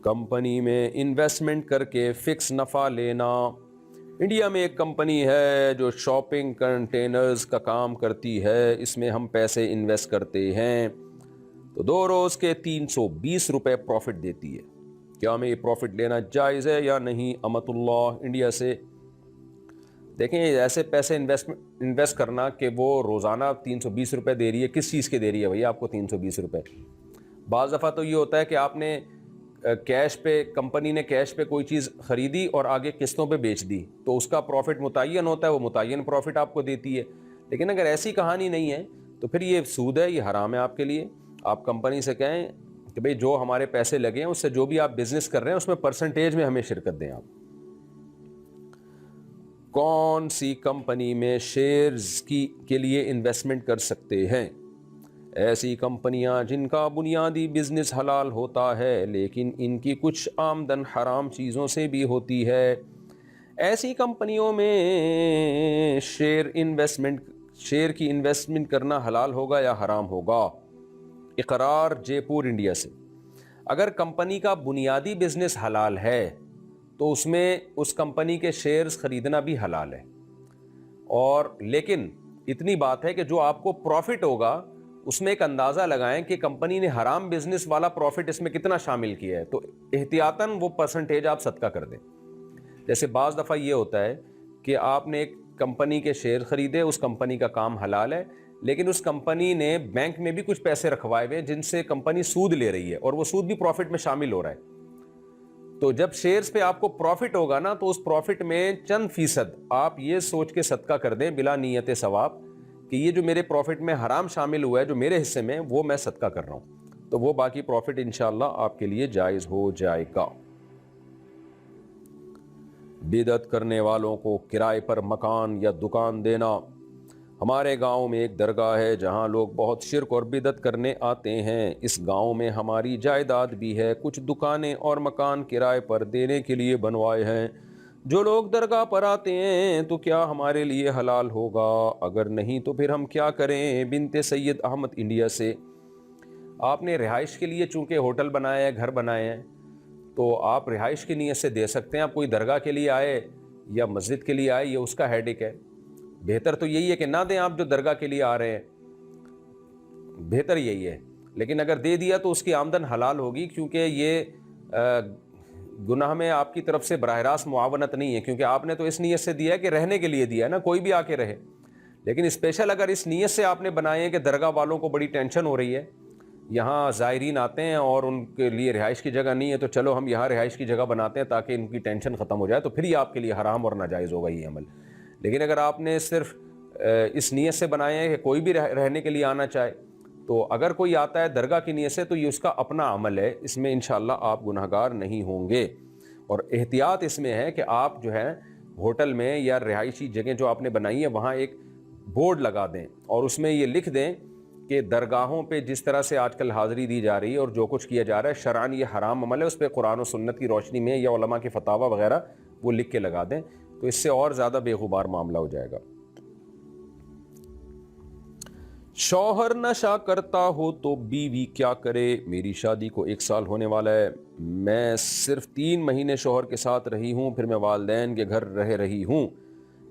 Company में investment करके fix नफ़ा लेना। इंडिया में एक कंपनी है जो शॉपिंग कंटेनर्स का काम करती है, इसमें हम पैसे इन्वेस्ट करते हैं तो 2 रोज़ के 320 रुपए प्रॉफिट देती है। क्या हमें ये प्रॉफिट लेना जायज़ है या नहीं? अमतुल्लाह इंडिया से। देखें, ऐसे पैसे इन्वेस्ट करना कि वो रोज़ाना 320 रुपए दे रही है, किस चीज़ के दे रही है भैया आपको 320 रुपए? बाज़ दफ़ा तो ये होता है कि आपने कैश पे, कंपनी ने कैश पे कोई चीज़ ख़रीदी और आगे किस्तों पे बेच दी, तो उसका प्रॉफिट मुतय्यन होता है, वो मुतय्यन प्रॉफिट आपको देती है। लेकिन अगर ऐसी कहानी नहीं है तो फिर ये सूद है, ये हराम है आपके लिए। आप कंपनी से कहें कि भाई जो हमारे पैसे लगे हैं उससे जो भी आप बिज़नेस कर रहे हैं उसमें परसेंटेज में हमें शिरकत दें आप। कौन सी कंपनी में शेयर्स के लिए इन्वेस्टमेंट कर सकते हैं? ऐसी कंपनियां जिनका बुनियादी बिजनेस हलाल होता है लेकिन इनकी कुछ आमदन हराम चीज़ों से भी होती है। ऐसी कंपनियों में शेयर की इन्वेस्टमेंट करना हलाल होगा या हराम होगा? इकरार, जयपुर इंडिया से। अगर कंपनी का बुनियादी बिजनेस हलाल है तो उसमें उस कंपनी के शेयर्स खरीदना भी हलाल है, और लेकिन इतनी बात है कि जो आपको प्रॉफिट होगा उसमें एक अंदाज़ा लगाएं कि कंपनी ने हराम बिजनेस वाला प्रॉफिट इसमें कितना शामिल किया है, तो एहतियातन वो परसेंटेज आप सदका कर दें। जैसे बाज़ दफ़ा ये होता है कि आपने एक कंपनी के शेयर ख़रीदे, उस कंपनी का काम हलाल है, लेकिन उस कंपनी ने बैंक में भी कुछ पैसे रखवाए हुए जिनसे कंपनी सूद ले रही है और वो सूद भी प्रॉफिट में शामिल हो रहा है। तो जब शेयर्स पे आपको प्रॉफिट होगा ना, तो उस प्रॉफिट में चंद फीसद आप ये सोच के सदका कर दें बिला नीयत सवाब कि ये जो मेरे प्रॉफिट में हराम शामिल हुआ है जो मेरे हिस्से में, वो मैं सदका कर रहा हूँ, तो वो बाकी प्रॉफिट इंशाअल्लाह आपके लिए जायज़ हो जाएगा। बिदअत करने वालों को किराए पर मकान या दुकान देना। हमारे गांव में एक दरगाह है जहां लोग बहुत शिर्क और बिदअत करने आते हैं। इस गांव में हमारी जायदाद भी है, कुछ दुकानें और मकान किराए पर देने के लिए बनवाए हैं। जो लोग दरगाह पर आते हैं तो क्या हमारे लिए हलाल होगा? अगर नहीं तो फिर हम क्या करें? बिनते सैयद अहमद इंडिया से। आपने रिहाइश के लिए चूँकि होटल बनाया है, घर बनाए हैं, तो आप रिहाइश की नीयत से दे सकते हैं। आप कोई दरगाह के लिए आए या मस्जिद के लिए आए, ये उसका हेडेक है। बेहतर तो यही है कि ना दें आप जो दरगाह के लिए आ रहे हैं, बेहतर यही है। लेकिन अगर दे दिया तो उसकी आमदन हलाल होगी, क्योंकि ये गुनाह में आपकी तरफ से बराह रास्त मुआवनत नहीं है, क्योंकि आपने तो इस नीयत से दिया है कि रहने के लिए दिया है ना, कोई भी आके रहे। लेकिन स्पेशल अगर इस नीयत से आपने बनाए हैं कि दरगाह वालों को बड़ी टेंशन हो रही है, यहाँ ज़ायरीन आते हैं और उनके लिए रिहाइश की जगह नहीं है, तो चलो हम यहाँ रिहाइश की जगह बनाते हैं ताकि इनकी टेंशन ख़त्म हो जाए, तो फिर ये आपके लिए हराम और नाजायज़ होगा ये अमल। लेकिन अगर आपने सिर्फ इस नीयत से बनाए हैं कि कोई भी रहने के लिए आना चाहे, तो अगर कोई आता है दरगाह की नीयत से तो ये उसका अपना अमल है, इसमें इंशाअल्लाह आप गुनहगार नहीं होंगे। और एहतियात इसमें है कि आप जो है होटल में या रिहायशी जगह जो आपने बनाई है वहाँ एक बोर्ड लगा दें और उसमें ये लिख दें कि दरगाहों पे जिस तरह से आजकल हाज़िरी दी जा रही है और जो कुछ किया जा रहा है शरअन ये हराम अमल है, उस पर कुरान और सुन्नत की रोशनी में या उलमा के फतावा वगैरह वो लिख के लगा दें, तो इससे और ज़्यादा बेगुबार मामला हो जाएगा। शौहर नशा करता हो तो बीवी क्या करे? मेरी शादी को 1 साल होने वाला है, मैं सिर्फ 3 महीने शौहर के साथ रही हूँ, फिर मैं वालिदैन के घर रह रही हूँ।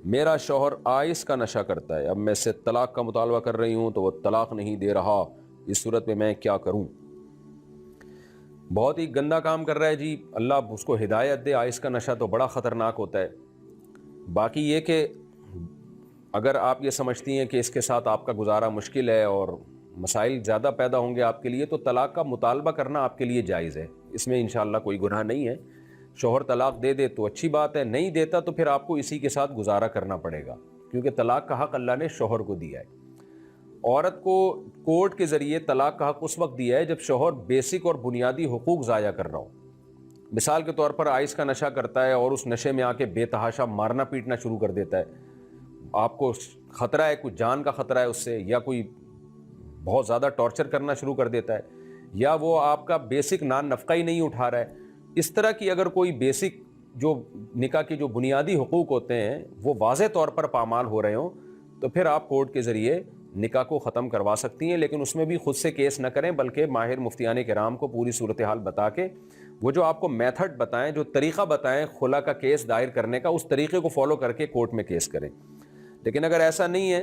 मेरा शौहर आइस का नशा करता है, अब मैं इससे तलाक का मुतालबा कर रही हूँ तो वो तलाक नहीं दे रहा, इस सूरत में मैं क्या करूँ? बहुत ही गंदा काम कर रहा है जी, अल्लाह उसको हिदायत दे। आइस का नशा तो बड़ा ख़तरनाक होता है। बाकी ये कि अगर आप ये समझती हैं कि इसके साथ आपका गुजारा मुश्किल है और मसाइल ज़्यादा पैदा होंगे आपके लिए, तो तलाक का मुतालबा करना आपके लिए जायज़ है, इसमें इंशाअल्लाह कोई गुनाह नहीं है। शौहर तलाक दे दे तो अच्छी बात है, नहीं देता तो फिर आपको इसी के साथ गुजारा करना पड़ेगा, क्योंकि तलाक का हक़ अल्लाह ने शौहर को दिया है। औरत को कोर्ट के ज़रिए तलाक का हक़ उस वक्त दिया है जब शौहर बेसिक और बुनियादी हुकूक ज़ाया कर रहा हो। मिसाल के तौर पर आइस का नशा करता है और उस नशे में आके बेतहाशा मारना पीटना शुरू कर देता है, आपको ख़तरा है, कुछ जान का ख़तरा है उससे, या कोई बहुत ज़्यादा टॉर्चर करना शुरू कर देता है, या वो आपका बेसिक नान नफ़का ही नहीं उठा रहा है। इस तरह की अगर कोई बेसिक जो निकाह के जो बुनियादी हुकूक होते हैं वो वाज़े तौर पर पामाल हो रहे हों, तो फिर आप कोर्ट के ज़रिए نکاح کو ختم کروا سکتی ہیں، لیکن اس میں بھی خود سے کیس نہ کریں بلکہ ماہر مفتیان کرام کو پوری صورتحال بتا کے وہ جو آپ کو میتھڈ بتائیں، جو طریقہ بتائیں خلا کا کیس دائر کرنے کا، اس طریقے کو فالو کر کے کورٹ میں کیس کریں۔ لیکن اگر ایسا نہیں ہے،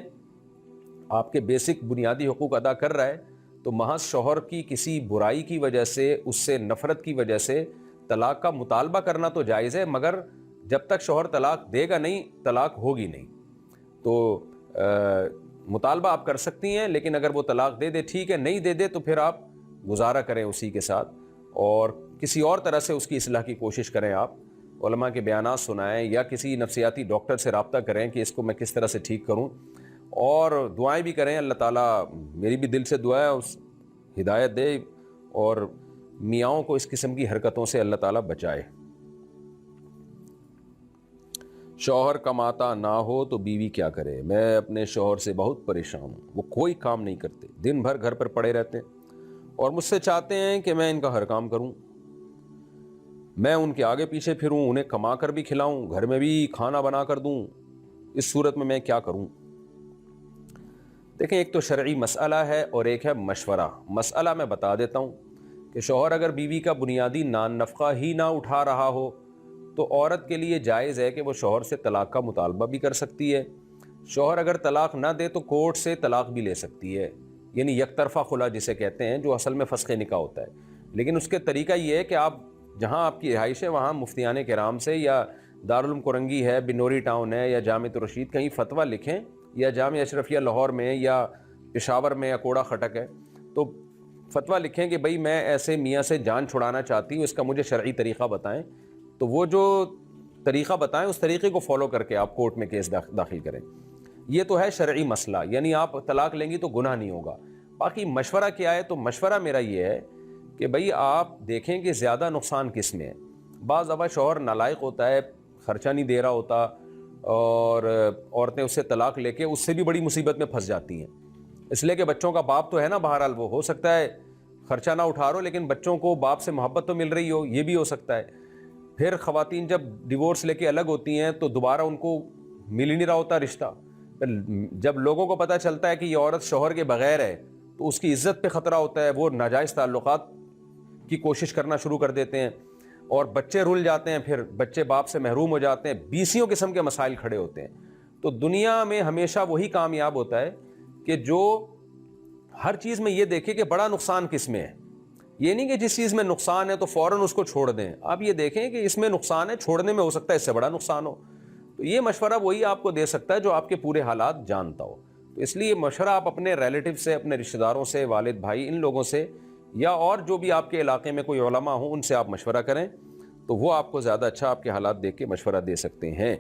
آپ کے بیسک بنیادی حقوق ادا کر رہا ہے، تو محض شوہر کی کسی برائی کی وجہ سے، اس سے نفرت کی وجہ سے طلاق کا مطالبہ کرنا تو جائز ہے، مگر جب تک شوہر طلاق دے گا نہیں، طلاق ہوگی نہیں۔ تو مطالبہ آپ کر سکتی ہیں، لیکن اگر وہ طلاق دے دے ٹھیک ہے، نہیں دے دے تو پھر آپ گزارا کریں اسی کے ساتھ، اور کسی اور طرح سے اس کی اصلاح کی کوشش کریں۔ آپ علماء کے بیانات سنائیں یا کسی نفسیاتی ڈاکٹر سے رابطہ کریں کہ اس کو میں کس طرح سے ٹھیک کروں، اور دعائیں بھی کریں۔ اللہ تعالیٰ، میری بھی دل سے دعا ہے، اس ہدایت دے اور میاؤں کو اس قسم کی حرکتوں سے اللہ تعالیٰ بچائے۔ شوہر کماتا نہ ہو تو بیوی کیا کرے؟ میں اپنے شوہر سے بہت پریشان ہوں، وہ کوئی کام نہیں کرتے، دن بھر گھر پر پڑے رہتے ہیں اور مجھ سے چاہتے ہیں کہ میں ان کا ہر کام کروں، میں ان کے آگے پیچھے پھروں، انہیں کما کر بھی کھلاؤں، گھر میں بھی کھانا بنا کر دوں۔ اس صورت میں کیا کروں؟ دیکھیں، ایک تو شرعی مسئلہ ہے اور ایک ہے مشورہ۔ مسئلہ میں بتا دیتا ہوں کہ شوہر اگر بیوی کا بنیادی نان نفقہ ہی نہ اٹھا رہا ہو تو عورت کے لیے جائز ہے کہ وہ شوہر سے طلاق کا مطالبہ بھی کر سکتی ہے۔ شوہر اگر طلاق نہ دے تو کورٹ سے طلاق بھی لے سکتی ہے، یعنی یک طرفہ خلا جسے کہتے ہیں، جو اصل میں فسخ نکاح ہوتا ہے۔ لیکن اس کے طریقہ یہ ہے کہ آپ جہاں آپ کی رہائش ہے وہاں مفتیان کرام سے، یا دارالعلوم کرنگی ہے، بنوری ٹاؤن ہے، یا جامعۃ الرشید، کہیں فتویٰ لکھیں، یا جامعہ اشرفیہ لاہور میں یا پشاور میں یا کوڑا خٹک ہے، تو فتویٰ لکھیں کہ بھئی میں ایسے میاں سے جان چھڑانا چاہتی ہوں، اس کا مجھے شرعی طریقہ بتائیں۔ تو وہ جو طریقہ بتائیں اس طریقے کو فالو کر کے آپ کورٹ میں کیس داخل کریں۔ یہ تو ہے شرعی مسئلہ، یعنی آپ طلاق لیں گی تو گناہ نہیں ہوگا۔ باقی مشورہ کیا ہے؟ تو مشورہ میرا یہ ہے کہ بھئی آپ دیکھیں کہ زیادہ نقصان کس میں ہے۔ بعض دفعہ شوہر نالائق ہوتا ہے، خرچہ نہیں دے رہا ہوتا، اور عورتیں اس سے طلاق لے کے اس سے بھی بڑی مصیبت میں پھنس جاتی ہیں، اس لیے کہ بچوں کا باپ تو ہے نا، بہرحال وہ ہو سکتا ہے خرچہ نہ اٹھا رہو لیکن بچوں کو باپ سے محبت تو مل رہی ہو، یہ بھی ہو سکتا ہے۔ پھر خواتین جب ڈیورس لے کے الگ ہوتی ہیں تو دوبارہ ان کو مل ہی نہیں رہا ہوتا رشتہ، جب لوگوں کو پتہ چلتا ہے کہ یہ عورت شوہر کے بغیر ہے تو اس کی عزت پہ خطرہ ہوتا ہے، وہ ناجائز تعلقات کی کوشش کرنا شروع کر دیتے ہیں، اور بچے رل جاتے ہیں، پھر بچے باپ سے محروم ہو جاتے ہیں، بیسیوں قسم کے مسائل کھڑے ہوتے ہیں۔ تو دنیا میں ہمیشہ وہی کامیاب ہوتا ہے کہ جو ہر چیز میں یہ دیکھے کہ بڑا نقصان کس میں ہے، یہ نہیں کہ جس چیز میں نقصان ہے تو فوراً اس کو چھوڑ دیں۔ آپ یہ دیکھیں کہ اس میں نقصان ہے، چھوڑنے میں ہو سکتا ہے اس سے بڑا نقصان ہو۔ تو یہ مشورہ وہی آپ کو دے سکتا ہے جو آپ کے پورے حالات جانتا ہو۔ تو اس لیے مشورہ آپ اپنے ریلیٹیو سے، اپنے رشتہ داروں سے، والد بھائی، ان لوگوں سے، یا اور جو بھی آپ کے علاقے میں کوئی علماء ہوں ان سے آپ مشورہ کریں، تو وہ آپ کو زیادہ اچھا آپ کے حالات دیکھ کے مشورہ دے سکتے ہیں۔